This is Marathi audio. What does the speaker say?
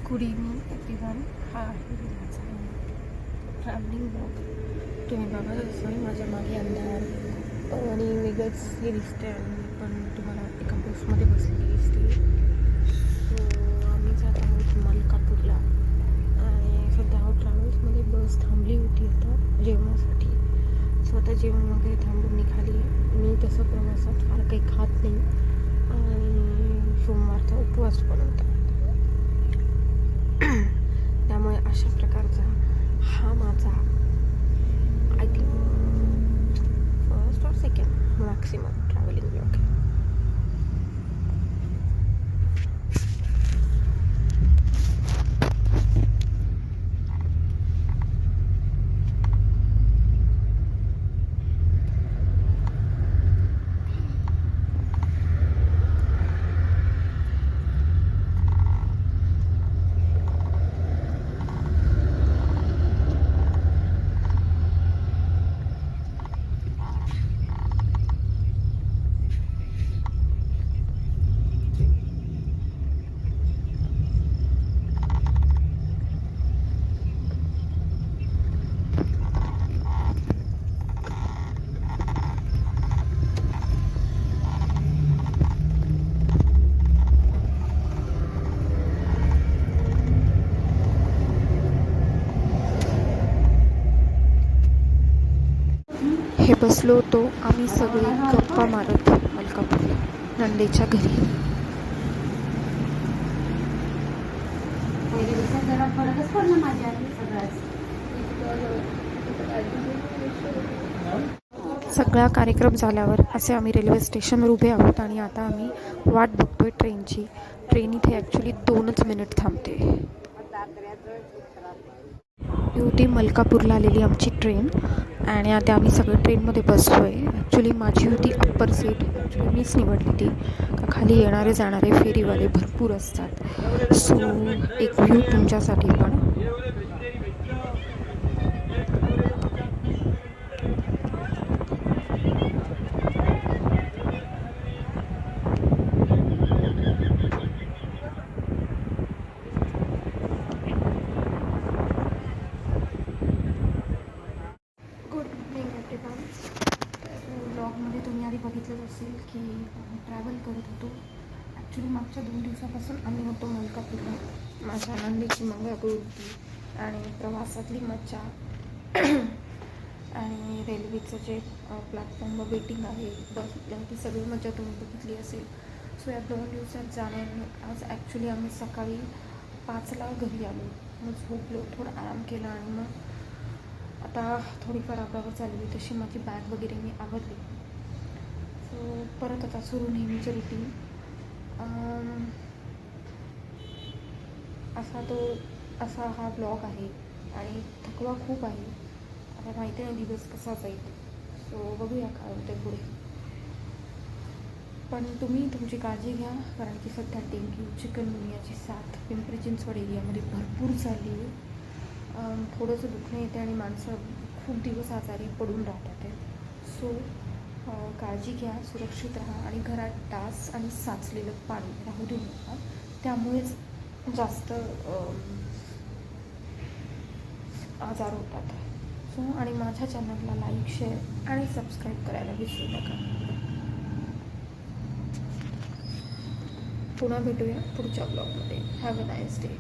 Good evening everyone. हा आहे माझा ट्रॅव्हलिंग ब्लॉग. तुम्ही बघत असाल माझ्या मागे अंधार आणि वेगळंच हे दिसते आणि पण तुम्हाला एका बसमध्ये बसलेली दिसते. सो आम्ही जात आहोत मलकापूरला आणि सध्या ट्रॅव्हल्समध्ये बस थांबली होती आता जेवणासाठी. स्वतः जेवण वगैरे थांबून निघाली. मी तसं प्रवासात फार काही खात नाही आणि सोमवारचा उपवास पण होता. त्यामुळे अशा प्रकारचा हा माझा आय थिंक फर्स्ट और सेकंड मॅक्सिमम ट्रॅव्हलिंग ब्लॉग आहे. हे बसलो होतो आम्ही सगळे गप्पा मारत मलकापूरला नंदेच्या घरी. सगळा कार्यक्रम झाल्यावर असे आम्ही रेल्वे स्टेशनवर उभे आहोत आणि आता आम्ही वाट बघतोय ट्रेनची. ट्रेन इथे ॲक्च्युली 2च मिनिट थांबते. ही होती मलकापूरला आलेली आमची ट्रेन आणि आता आम्ही सगळे ट्रेनमध्ये बसलो आहे. ॲक्च्युली माझी होती अप्पर सीट. ॲक्च्युली मीच निवडली ती का खाली येणारे जाणारे फेरीवाले भरपूर असतात. सो एक व्ह्यू तुमच्यासाठी पण. Good evening everyone. ब्लॉगमध्ये तुम्ही आधी बघितलंच असेल की आम्ही ट्रॅव्हल करत होतो. ॲक्च्युली मागच्या 2 दिवसापासून आम्ही होतो मलकापूरला. माझ्या नंदेची मंगळागौर होती आणि प्रवासातली मज्जा आणि रेल्वेचं जे प्लॅटफॉर्मवर वेटिंग आहे बसला ती सगळी मजा तुम्ही बघितली असेल. सो या 2 दिवसात जाण्याने आज ॲक्च्युली आम्ही सकाळी 5ला घरी आलो. मग झोपलो, थोडा आराम केला आणि मग आता थोडीफार आवरावर चालली. तशी माझी बॅग वगैरे मी आवरली. सो परत आता सुरू नेहमीचं रुटीन. असा हा ब्लॉग आहे आणि थकवा खूप आहे. आता माहिती नाही दिवस कसा जाईल. सो बघूया काय होतं पुढे. पण तुम्ही तुमची काळजी घ्या कारण की सध्या डेंग्यू चिकनगुनियाची साथ पिंपरी चिंचवड एरियामध्ये भरपूर चालली आहे. थोडंसं दुखणं येते आणि माणसं खूप दिवस आजारी पडून राहतात आहे. सो काळजी घ्या, सुरक्षित राहा आणि घरात डास आणि साचलेलं पाणी राहू देऊ नका. त्यामुळेच जास्त आजार होतात. सो आणि माझ्या चॅनलला लाईक, शेअर आणि सबस्क्राईब करायला विसरू नका. पुन्हा भेटूया पुढच्या ब्लॉगमध्ये. Have a nice day.